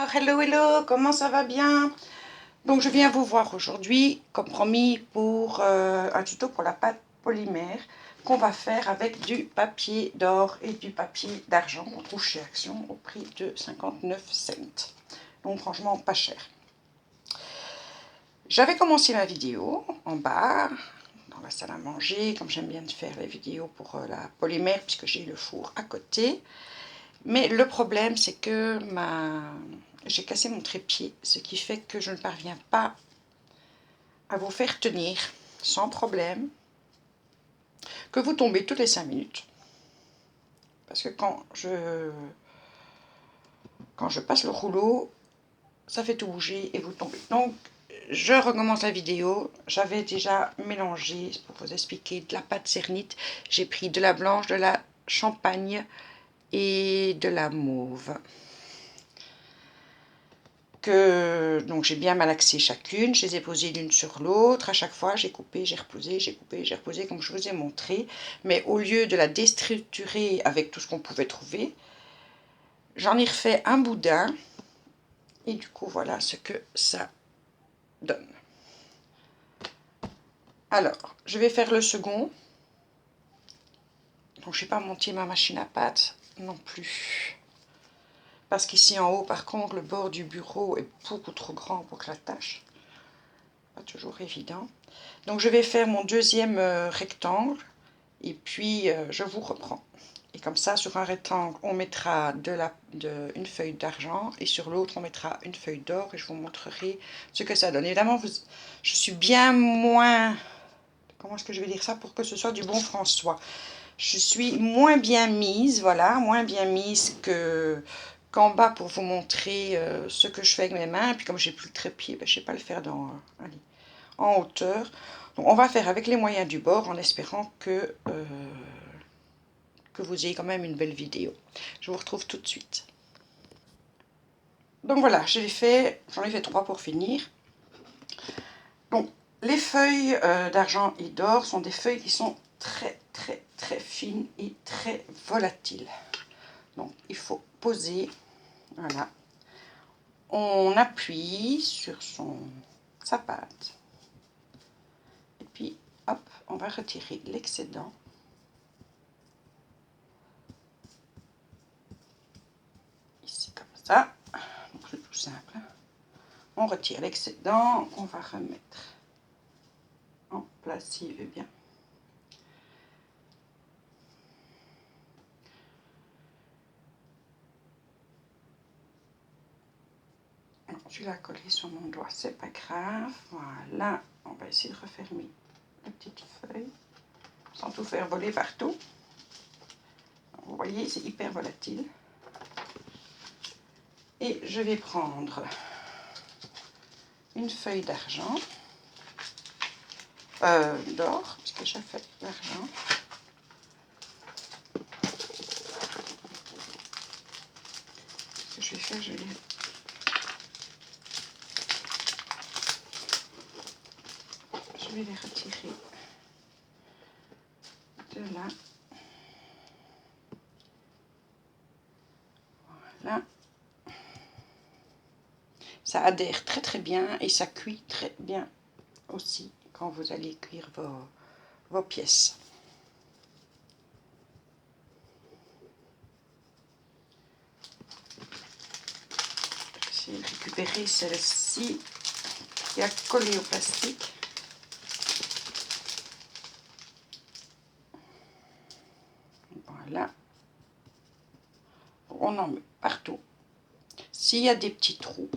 Alors, hello, hello, comment ça va bien? Donc, je viens vous voir aujourd'hui, comme promis, pour un tuto pour la pâte polymère qu'on va faire avec du papier d'or et du papier d'argent qu'on trouve chez Action au prix de 59 cents. Donc, franchement, pas cher. J'avais commencé ma vidéo en bas, dans la salle à manger, comme j'aime bien faire les vidéos pour la polymère, puisque j'ai le four à côté. Mais le problème, c'est que j'ai cassé mon trépied, ce qui fait que je ne parviens pas à vous faire tenir sans problème, que vous tombez toutes les 5 minutes. Parce que quand je passe le rouleau, ça fait tout bouger et vous tombez. Donc, je recommence la vidéo. J'avais déjà mélangé, pour vous expliquer, de la pâte cernite. J'ai pris de la blanche, de la champagne et de la mauve. Donc j'ai bien malaxé chacune, je les ai posées l'une sur l'autre, à chaque fois j'ai coupé, j'ai reposé, j'ai coupé, j'ai reposé comme je vous ai montré, mais au lieu de la déstructurer avec tout ce qu'on pouvait trouver, j'en ai refait un boudin, et du coup voilà ce que ça donne. Alors, je vais faire le second, donc je n'ai pas monté ma machine à pâte non plus, parce qu'ici en haut par contre le bord du bureau est beaucoup trop grand pour que la tâche, pas toujours évident. Donc je vais faire mon deuxième rectangle et puis je vous reprends. Et comme ça, sur un rectangle, on mettra une feuille d'argent et sur l'autre, on mettra une feuille d'or et je vous montrerai ce que ça donne. Évidemment, je suis bien moins... Comment est-ce que je vais dire ça pour que ce soit du bon François? Je suis moins bien mise, voilà, moins bien mise qu'en bas pour vous montrer ce que je fais avec mes mains. Et puis comme j'ai plus le trépied, ben, je ne sais pas le faire en hauteur. Donc on va faire avec les moyens du bord en espérant que vous ayez quand même une belle vidéo. Je vous retrouve tout de suite. Donc voilà, j'en ai fait 3 pour finir. Donc les feuilles d'argent et d'or sont des feuilles qui sont très fines et très volatiles. Donc il faut poser, voilà. On appuie sur sa pâte. Et puis hop, on va retirer l'excédent. Ici comme ça. Donc c'est tout simple. On retire l'excédent qu'on va remettre en place s'il veut bien. Je l'ai collé sur mon doigt, c'est pas grave. Voilà, on va essayer de refermer la petite feuille sans tout faire voler partout. Vous voyez, c'est hyper volatile. Et je vais prendre une feuille d'argent, d'or, puisque j'ai fait l'argent. Ce que je vais faire, je vais les retirer de là. Voilà. Ça adhère très bien et ça cuit très bien aussi quand vous allez cuire vos pièces. J'ai récupéré celle-ci qui a collé au plastique. Voilà. On en met partout. S'il y a des petits trous,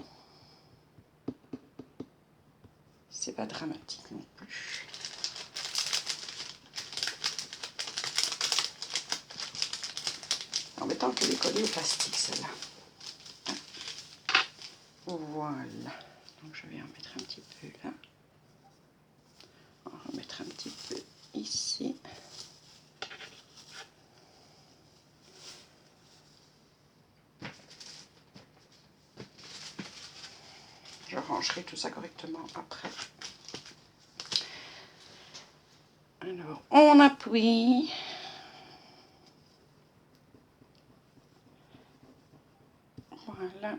c'est pas dramatique non plus. En mettant qu'elle est collée au plastique, celle-là. Voilà. Donc je vais en mettre un petit peu là. On va en remettre un petit peu ici. Je rangerai tout ça correctement après. Alors, on appuie. Voilà.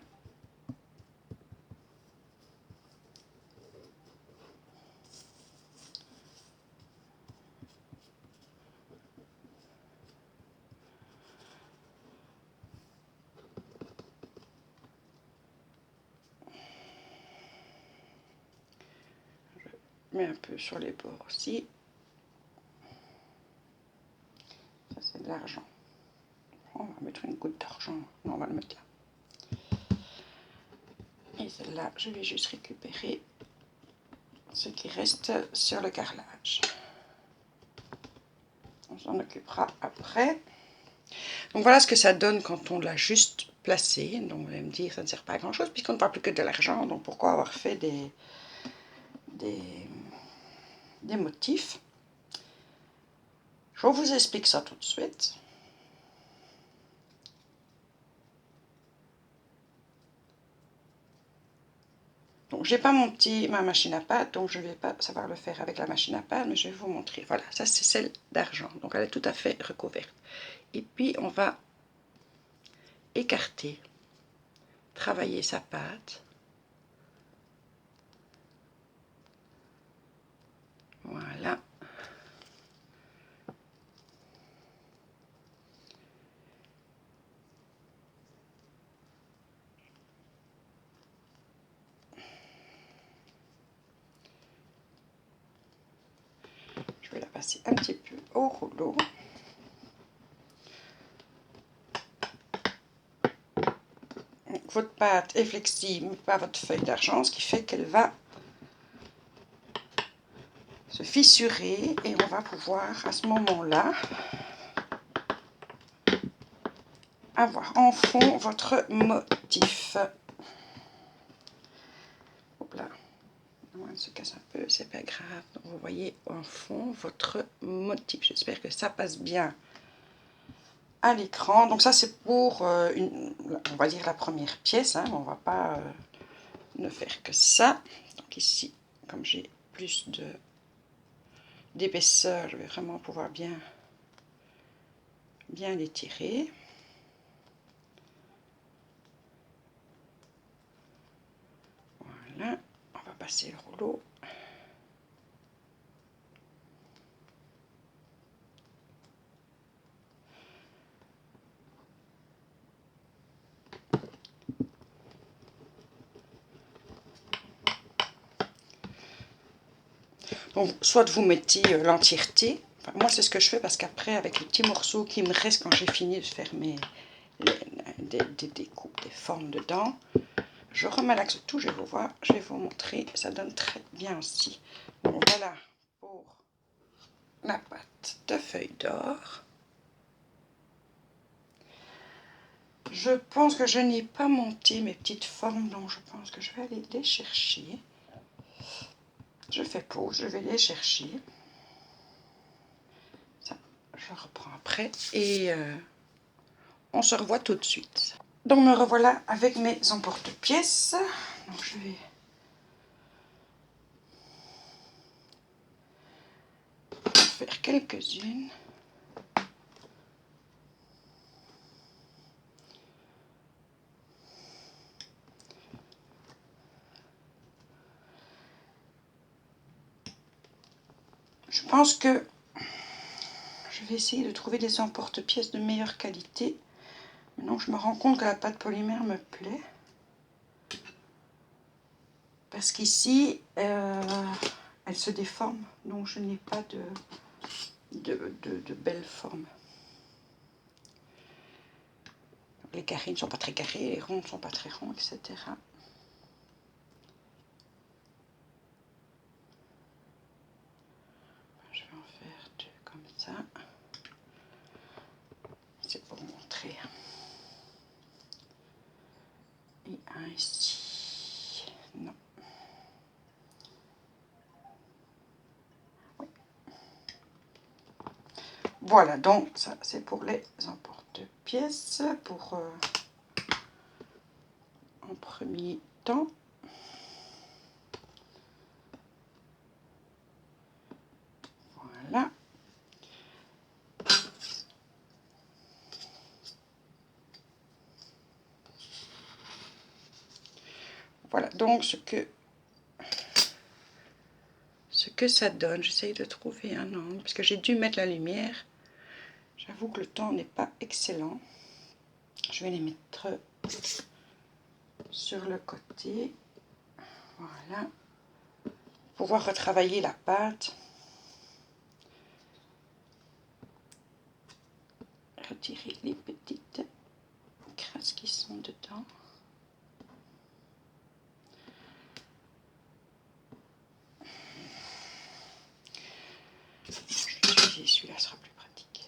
mets un peu sur les bords aussi. Ça, c'est de l'argent. On va mettre une goutte d'argent. Non, on va le mettre là. Et celle-là, je vais juste récupérer ce qui reste sur le carrelage. On s'en occupera après. Donc voilà ce que ça donne quand on l'a juste placé. Donc vous allez me dire, ça ne sert pas à grand chose puisqu'on ne parle plus que de l'argent. Donc pourquoi avoir fait des motifs? Je vous explique ça tout de suite. Donc j'ai pas monté ma machine à pâte, donc je ne vais pas savoir le faire avec la machine à pâte, mais je vais vous montrer. Voilà, ça c'est celle d'argent, donc elle est tout à fait recouverte. Et puis on va écarter, travailler sa pâte. Voilà. Je vais la passer un petit peu au rouleau. Donc, votre pâte est flexible, mais pas votre feuille d'argent, ce qui fait qu'elle va se fissurer et on va pouvoir à ce moment-là avoir en fond votre motif. Hop là. Elle se casse un peu, c'est pas grave. Donc vous voyez en fond votre motif. J'espère que ça passe bien à l'écran. Donc ça c'est pour on va dire la première pièce, hein. On va pas ne faire que ça. Donc ici, comme j'ai plus d'épaisseur, je vais vraiment pouvoir bien l'étirer. Voilà, on va passer le rouleau. Donc, soit vous mettez l'entièreté. Enfin, moi, c'est ce que je fais parce qu'après, avec les petits morceaux qui me restent quand j'ai fini de faire des découpes, des formes dedans, je remalaxe tout. Je vais vous montrer. Ça donne très bien aussi. Donc, voilà pour la pâte de feuilles d'or. Je pense que je n'ai pas monté mes petites formes, donc je pense que je vais aller les chercher. Je fais pause, je vais les chercher. Ça, je reprends après et on se revoit tout de suite. Donc me revoilà avec mes emporte-pièces. Donc je vais en faire quelques-unes. Je pense que je vais essayer de trouver des emporte-pièces de meilleure qualité. Maintenant je me rends compte que la pâte polymère me plaît. Parce qu'ici, elle se déforme. Donc je n'ai pas de belles formes. Les carrés ne sont pas très carrés, les ronds ne sont pas très ronds, etc. Je vais en faire deux comme ça. C'est pour montrer. Et un ici. Non. Oui. Voilà, donc ça c'est pour les emporte-pièces. Pour en premier temps. Voilà. Voilà, donc ce que ça donne, j'essaye de trouver un angle, parce que j'ai dû mettre la lumière. J'avoue que le temps n'est pas excellent. Je vais les mettre sur le côté. Voilà. pouvoir retravailler la pâte. Retirer les petites crasses qui sont dedans. Je vais utiliser celui-là, sera plus pratique.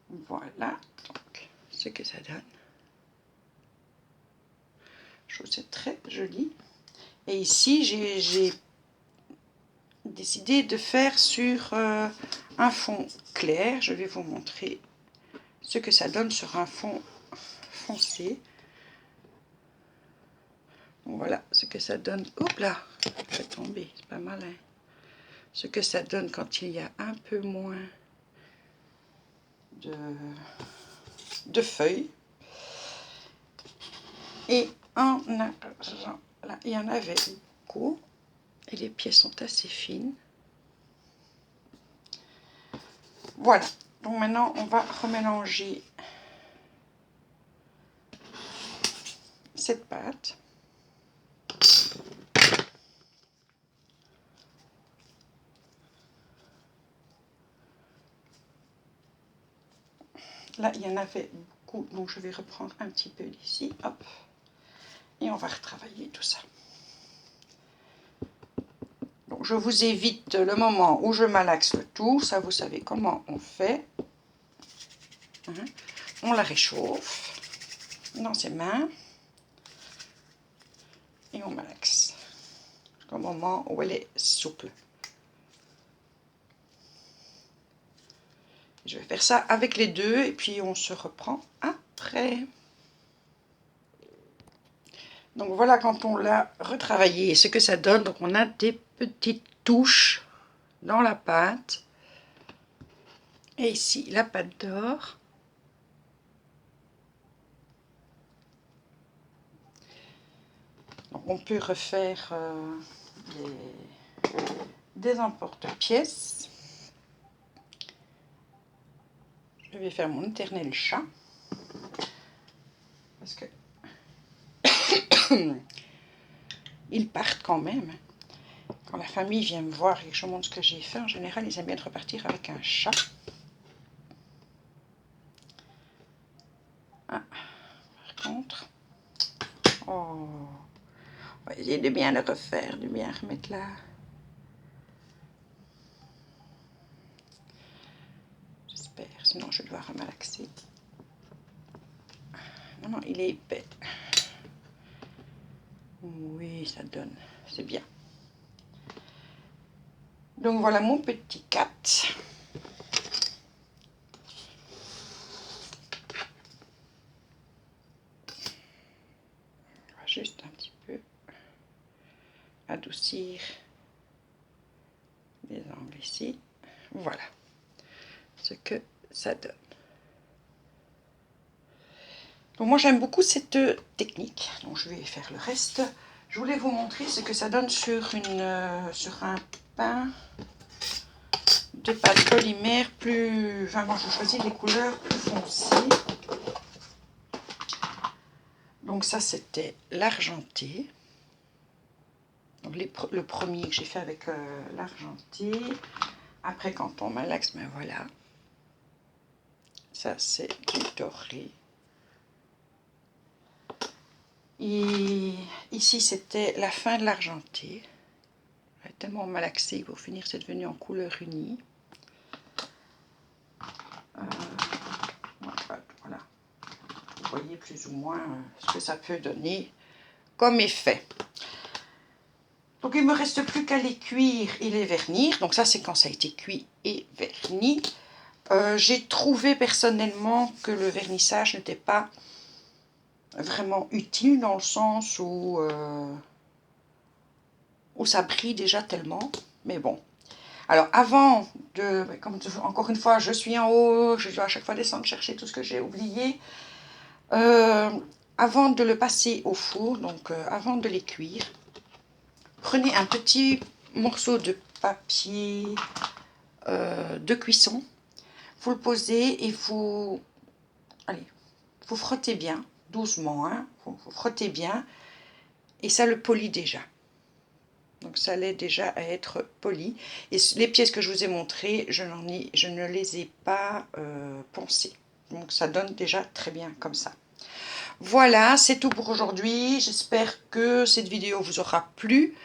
Voilà, donc ce que ça donne. Je trouve que c'est très joli. Et ici, j'ai décidé de faire sur un fond clair. Je vais vous montrer ce que ça donne sur un fond foncé. Donc voilà ce que ça donne. Hop là, je vais tomber, c'est pas malin. Ce que ça donne quand il y a un peu moins de feuilles. Et en argent, là, il y en avait beaucoup. Et les pièces sont assez fines. Voilà. Donc maintenant, on va remélanger cette pâte. Là, il y en avait beaucoup, donc je vais reprendre un petit peu d'ici. Hop. Et on va retravailler tout ça. Donc, je vous évite le moment où je malaxe le tout. Ça, vous savez comment on fait. Hein? On la réchauffe dans ses mains. Et on malaxe. Au moment où elle est souple. Je vais faire ça avec les deux et puis on se reprend après. Donc voilà quand on l'a retravaillé, ce que ça donne. Donc on a des petites touches dans la pâte. Et ici la pâte d'or. Donc on peut refaire des emporte-pièces. Je vais faire mon éternel chat. Parce que ils partent quand même. Quand la famille vient me voir et que je montre ce que j'ai fait, en général, ils aiment bien repartir avec un chat. Ah, par contre, oh, on va essayer de bien le refaire, de bien remettre là. J'espère, sinon je dois remalaxer. Non, non, il est épais. Oui, ça donne, c'est bien. Donc voilà mon petit 4. On va juste un petit peu adoucir les angles ici. Voilà ce que ça donne. Donc moi j'aime beaucoup cette technique, donc je vais faire le reste. Je voulais vous montrer ce que ça donne sur un pain de pâte polymère plus... Enfin moi je choisis les couleurs plus foncées. Donc ça c'était l'argenté. Donc le premier que j'ai fait avec l'argenté. Après quand on malaxe, ben voilà. Ça c'est du doré. Et ici c'était la fin de l'argenté. Tellement malaxé, pour finir c'est devenu en couleur unie. Voilà, vous voyez plus ou moins ce que ça peut donner comme effet. Donc il ne me reste plus qu'à les cuire et les vernir. Donc ça c'est quand ça a été cuit et verni. J'ai trouvé personnellement que le vernissage n'était pas vraiment utile dans le sens où ça brille déjà tellement. Mais bon. Alors avant de, comme encore une fois je suis en haut, je dois à chaque fois descendre chercher tout ce que j'ai oublié. Avant de le passer au four, donc avant de les cuire, prenez un petit morceau de papier de cuisson, vous le posez et vous frottez bien, doucement, hein, vous frottez bien et ça le polit déjà. Donc ça allait déjà à être poli. Et les pièces que je vous ai montrées, je ne les ai pas poncées. Donc ça donne déjà très bien comme ça. Voilà, c'est tout pour aujourd'hui. J'espère que cette vidéo vous aura plu.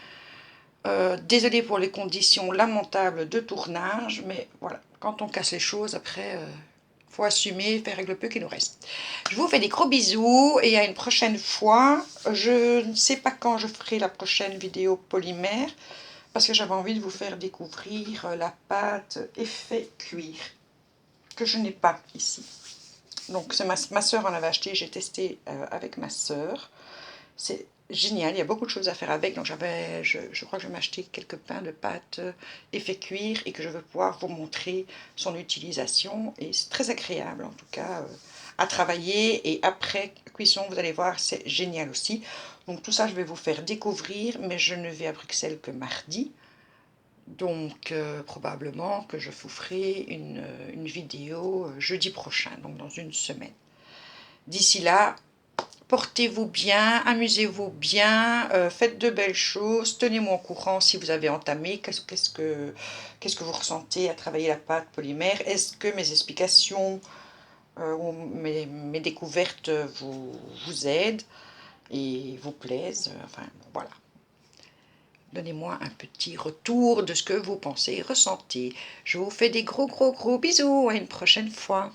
Désolée pour les conditions lamentables de tournage, mais voilà, quand on casse les choses, après, faut assumer, faire avec le peu qui nous reste. Je vous fais des gros bisous et à une prochaine fois. Je ne sais pas quand je ferai la prochaine vidéo polymère, parce que j'avais envie de vous faire découvrir la pâte effet cuir, que je n'ai pas ici. Donc ma soeur en avait acheté, j'ai testé avec ma soeur. C'est génial, il y a beaucoup de choses à faire avec. Donc je crois que je vais m'acheter quelques pains de pâte effet cuir et que je vais pouvoir vous montrer son utilisation. Et c'est très agréable en tout cas à travailler. Et après cuisson, vous allez voir, c'est génial aussi. Donc tout ça, je vais vous faire découvrir, mais je ne vais à Bruxelles que mardi. Donc probablement que je vous ferai une vidéo jeudi prochain, donc dans une semaine. D'ici là, portez-vous bien, amusez-vous bien, faites de belles choses, tenez-moi au courant si vous avez entamé, qu'est-ce que vous ressentez à travailler la pâte polymère, est-ce que mes explications ou mes découvertes vous aident et vous plaisent, enfin voilà. Donnez-moi un petit retour de ce que vous pensez, ressentez. Je vous fais des gros bisous, à une prochaine fois.